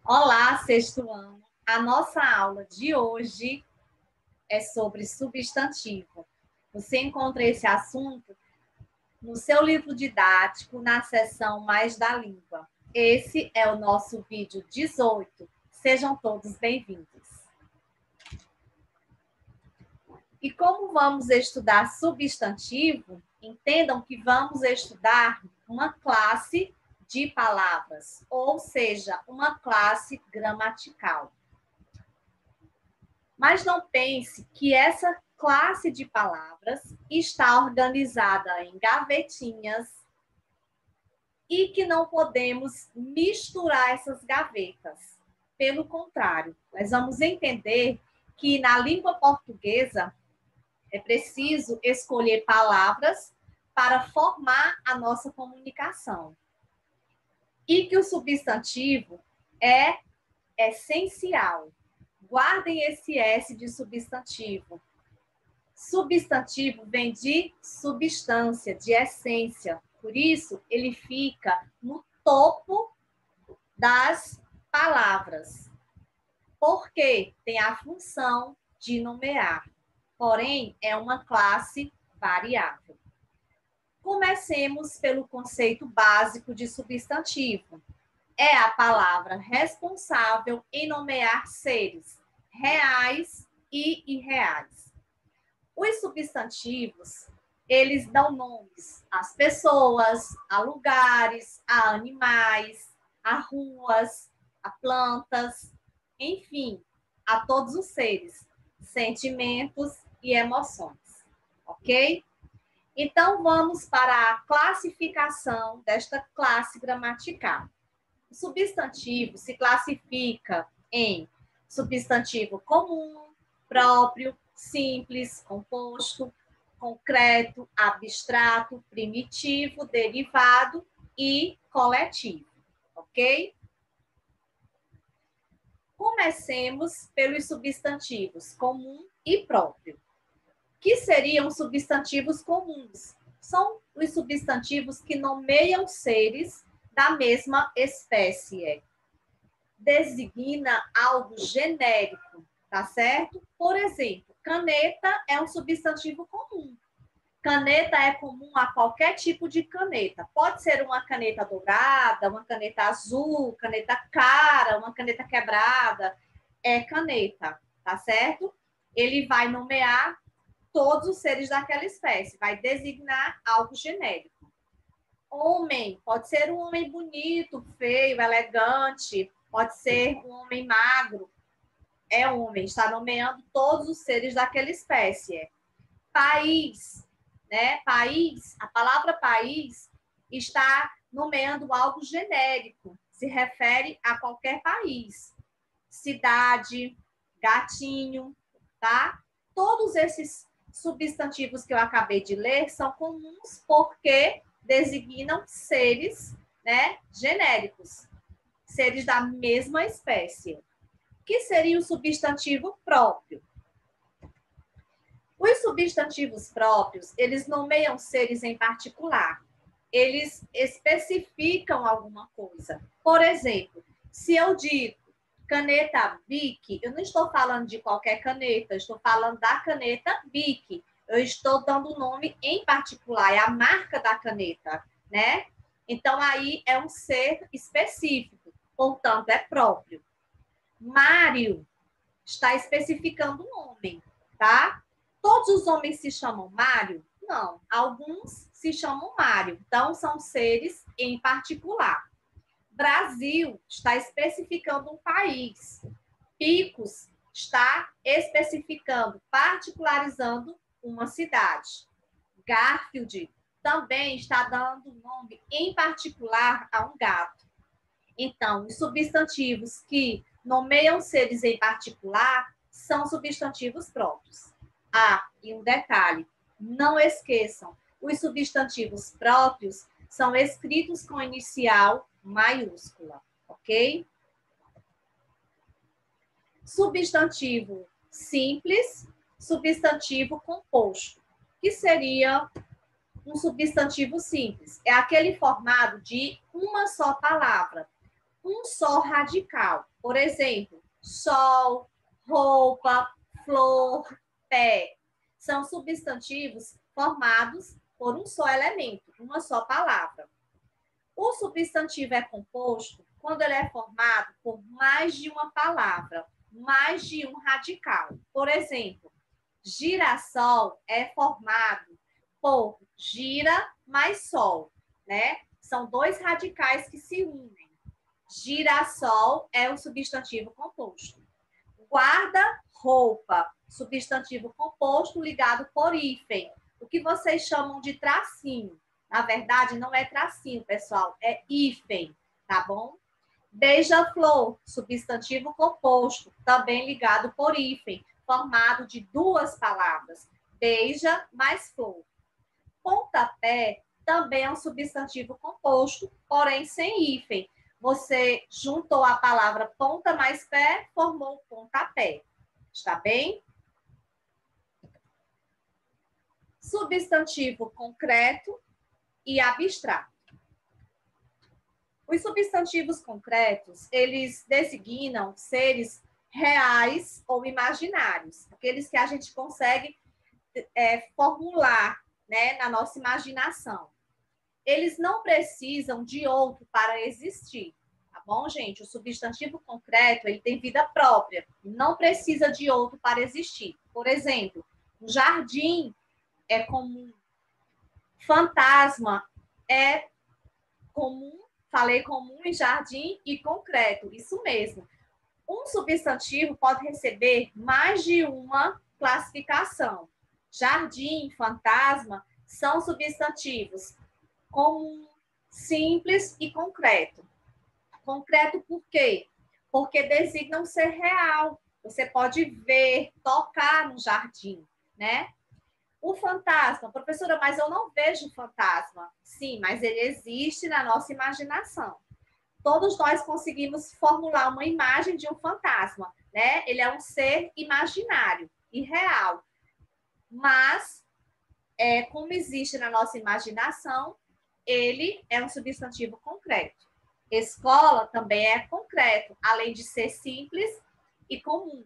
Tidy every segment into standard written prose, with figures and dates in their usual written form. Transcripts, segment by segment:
Olá, sexto ano. A nossa aula de hoje é sobre substantivo. Você encontra esse assunto no seu livro didático, na seção Mais da Língua. Esse é o nosso vídeo 18. Sejam todos bem-vindos. E como vamos estudar substantivo, entendam que vamos estudar uma classe de palavras, ou seja, uma classe gramatical. Mas não pense que essa classe de palavras está organizada em gavetinhas e que não podemos misturar essas gavetas. Pelo contrário, nós vamos entender que na língua portuguesa é preciso escolher palavras para formar a nossa comunicação. E que o substantivo é essencial. Guardem esse S de substantivo. Substantivo vem de substância, de essência. Por isso, ele fica no topo das palavras. Porque tem a função de nomear. Porém, é uma classe variável. Comecemos pelo conceito básico de substantivo. É a palavra responsável em nomear seres reais e irreais. Os substantivos, eles dão nomes às pessoas, a lugares, a animais, a ruas, a plantas, enfim, a todos os seres, sentimentos e emoções, ok? Então, vamos para a classificação desta classe gramatical. O substantivo se classifica em substantivo comum, próprio, simples, composto, concreto, abstrato, primitivo, derivado e coletivo, ok? Comecemos pelos substantivos comum e próprio. Que seriam substantivos comuns? São os substantivos que nomeiam seres da mesma espécie. Designa algo genérico, tá certo? Por exemplo, caneta é um substantivo comum. Caneta é comum a qualquer tipo de caneta. Pode ser uma caneta dourada, uma caneta azul, caneta cara, uma caneta quebrada. É caneta, tá certo? Ele vai nomear todos os seres daquela espécie, vai designar algo genérico. Homem, pode ser um homem bonito, feio, elegante, pode ser um homem magro, é homem, está nomeando todos os seres daquela espécie. País, né? País, a palavra país está nomeando algo genérico, se refere a qualquer país. Cidade, gatinho, tá? Todos esses substantivos que eu acabei de ler são comuns porque designam seres, né, genéricos, seres da mesma espécie. Que seria o substantivo próprio? Os substantivos próprios, eles nomeiam seres em particular. Eles especificam alguma coisa. Por exemplo, se eu digo caneta Bic, eu não estou falando de qualquer caneta, eu estou falando da caneta Bic. Eu estou dando o nome em particular, é a marca da caneta, né? Então, aí é um ser específico, portanto, é próprio. Mário está especificando um homem, tá? Todos os homens se chamam Mário? Não, alguns se chamam Mário, então são seres em particular. Brasil está especificando um país. Picos está especificando, particularizando uma cidade. Garfield também está dando nome em particular a um gato. Então, os substantivos que nomeiam seres em particular são substantivos próprios. Ah, e um detalhe, não esqueçam, os substantivos próprios são escritos com inicial maiúscula, ok? Substantivo simples, substantivo composto. Que seria um substantivo simples? É aquele formado de uma só palavra, um só radical. Por exemplo, sol, roupa, flor, pé. São substantivos formados por um só elemento, uma só palavra. O substantivo é composto quando ele é formado por mais de uma palavra, mais de um radical. Por exemplo, girassol é formado por gira mais sol, né? São dois radicais que se unem. Girassol é o substantivo composto. Guarda-roupa, substantivo composto ligado por hífen, o que vocês chamam de tracinho. Na verdade, não é tracinho, pessoal, é hífen, tá bom? Beija-flor, substantivo composto, também ligado por hífen, formado de duas palavras, beija mais flor. Pontapé também é um substantivo composto, porém sem hífen. Você juntou a palavra ponta mais pé, formou pontapé. Está bem? Substantivo concreto e abstrato. Os substantivos concretos, eles designam seres reais ou imaginários, aqueles que a gente consegue formular, né, na nossa imaginação. Eles não precisam de outro para existir, tá bom, gente? O substantivo concreto, ele tem vida própria, não precisa de outro para existir. Por exemplo, um jardim é comum, fantasma é comum, falei comum em jardim e concreto, isso mesmo. Um substantivo pode receber mais de uma classificação. Jardim, fantasma são substantivos comum, simples e concreto. Concreto por quê? Porque designam um ser real. Você pode ver, tocar no jardim, né? O fantasma, professora, mas eu não vejo fantasma. Sim, mas ele existe na nossa imaginação. Todos nós conseguimos formular uma imagem de um fantasma, né? Ele é um ser imaginário e real. Mas, como existe na nossa imaginação, ele é um substantivo concreto. Escola também é concreto, além de ser simples e comum.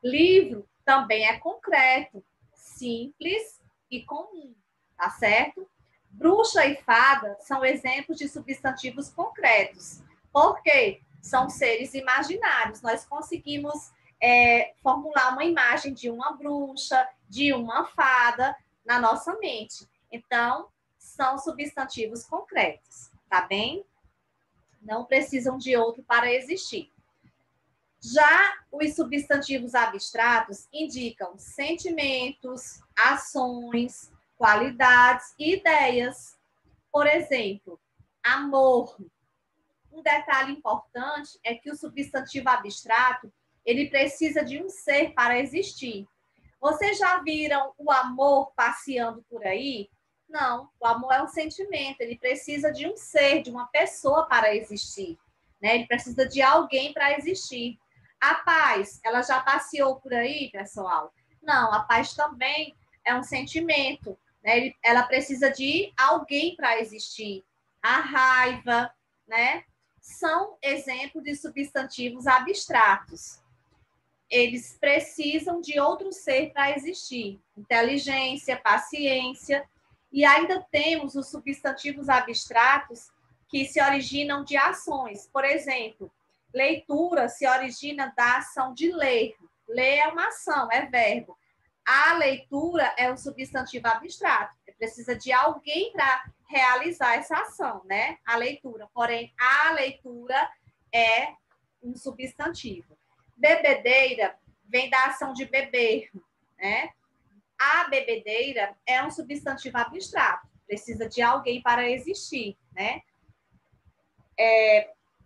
Livro também é concreto, simples e comum, tá certo? Bruxa e fada são exemplos de substantivos concretos. Por quê? São seres imaginários. Nós conseguimos formular uma imagem de uma bruxa, de uma fada na nossa mente. Então, são substantivos concretos, tá bem? Não precisam de outro para existir. Já os substantivos abstratos indicam sentimentos, ações, qualidades e ideias. Por exemplo, amor. Um detalhe importante é que o substantivo abstrato, ele precisa de um ser para existir. Vocês já viram o amor passeando por aí? Não, o amor é um sentimento, ele precisa de um ser, de uma pessoa para existir, né? Ele precisa de alguém para existir. A paz, ela já passeou por aí, pessoal? Não, a paz também é um sentimento, né? Ela precisa de alguém para existir. A raiva, né? São exemplos de substantivos abstratos. Eles precisam de outro ser para existir. Inteligência, paciência. E ainda temos os substantivos abstratos que se originam de ações. Por exemplo, leitura se origina da ação de ler. Ler é uma ação, é verbo. A leitura é um substantivo abstrato. Precisa de alguém para realizar essa ação, né? A leitura. Porém, a leitura é um substantivo. Bebedeira vem da ação de beber, né? A bebedeira é um substantivo abstrato. Precisa de alguém para existir, né?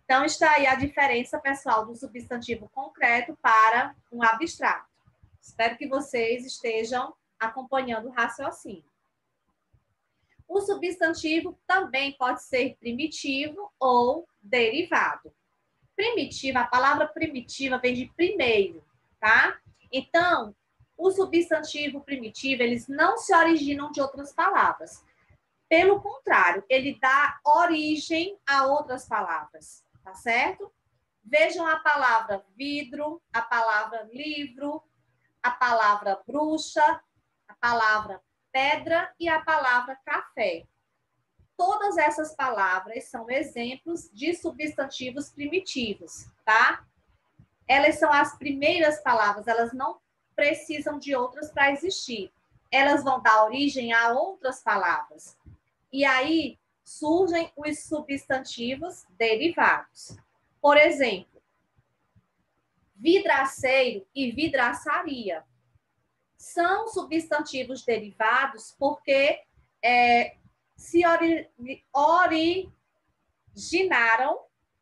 Então, está aí a diferença, pessoal, do substantivo concreto para um abstrato. Espero que vocês estejam acompanhando o raciocínio. O substantivo também pode ser primitivo ou derivado. Primitiva, a palavra primitiva vem de primeiro, tá? Então, o substantivo primitivo, eles não se originam de outras palavras. Pelo contrário, ele dá origem a outras palavras, tá certo? Vejam a palavra vidro, a palavra livro, a palavra bruxa, a palavra pedra e a palavra café. Todas essas palavras são exemplos de substantivos primitivos, tá? Elas são as primeiras palavras, elas não precisam de outras para existir. Elas vão dar origem a outras palavras. E aí surgem os substantivos derivados. Por exemplo, vidraceiro e vidraçaria são substantivos derivados porque se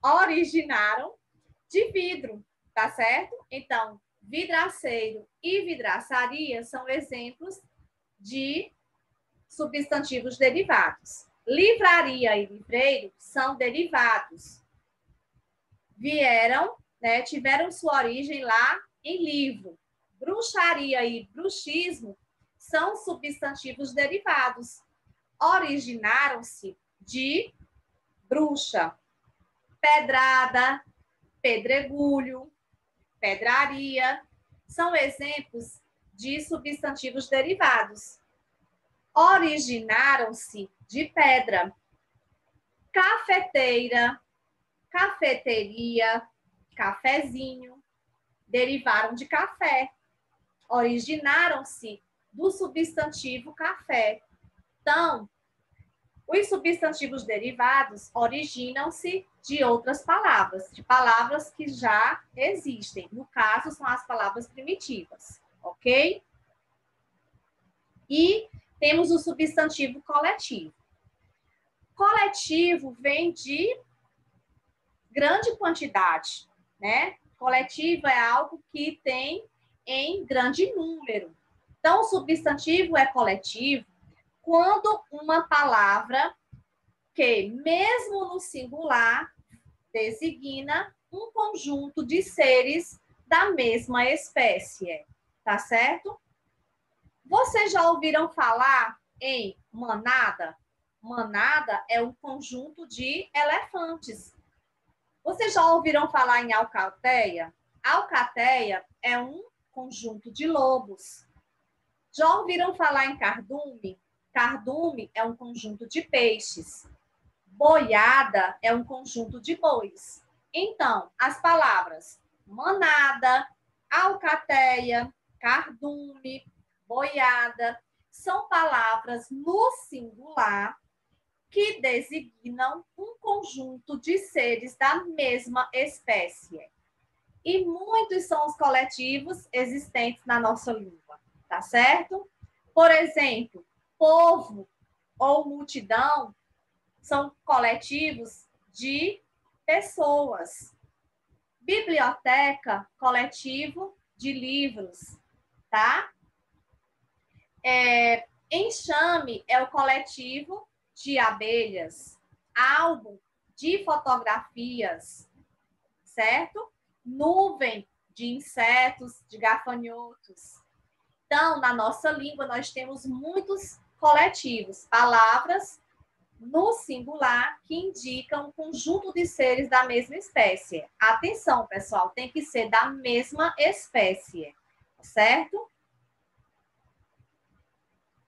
originaram de vidro, tá certo? Então, vidraceiro e vidraçaria são exemplos de substantivos derivados. Livraria e livreiro são derivados. Tiveram sua origem lá em livro. Bruxaria e bruxismo são substantivos derivados. Originaram-se de bruxa. Pedrada, pedregulho, pedraria são exemplos de substantivos derivados. Originaram-se de pedra. Cafeteira, cafeteria, cafezinho, derivaram de café. Originaram-se do substantivo café. Então, os substantivos derivados originam-se de outras palavras, de palavras que já existem. No caso, são as palavras primitivas, ok? E temos o substantivo coletivo. Coletivo vem de grande quantidade, né? Coletivo é algo que tem em grande número. Então, o substantivo é coletivo quando uma palavra que, mesmo no singular, designa um conjunto de seres da mesma espécie, tá certo? Vocês já ouviram falar em manada? Manada é um conjunto de elefantes. Vocês já ouviram falar em alcateia? Alcateia é um conjunto de lobos. Já ouviram falar em cardume? Cardume é um conjunto de peixes. Boiada é um conjunto de bois. Então, as palavras manada, alcateia, cardume, boiada são palavras no singular que designam um conjunto de seres da mesma espécie. E muitos são os coletivos existentes na nossa língua, tá certo? Por exemplo, povo ou multidão são coletivos de pessoas. Biblioteca, coletivo de livros, tá? Enxame é o coletivo de abelhas. Álbum de fotografias, certo? Nuvem de insetos, de gafanhotos. Então, na nossa língua, nós temos muitos coletivos, palavras no singular que indicam um conjunto de seres da mesma espécie. Atenção, pessoal, tem que ser da mesma espécie, certo?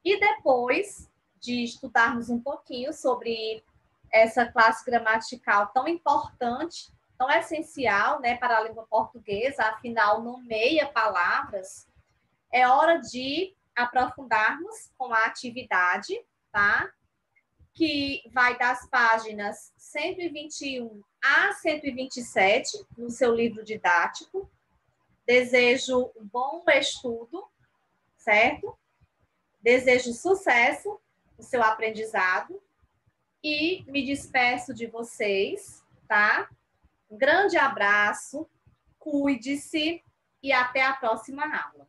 E depois de estudarmos um pouquinho sobre essa classe gramatical tão importante, tão essencial, né, para a língua portuguesa, afinal, nomeia palavras, é hora de aprofundarmos com a atividade, tá? Que vai das páginas 121 a 127 no seu livro didático. Desejo um bom estudo, certo? Desejo sucesso no seu aprendizado e me despeço de vocês, tá? Um grande abraço, cuide-se e até a próxima aula.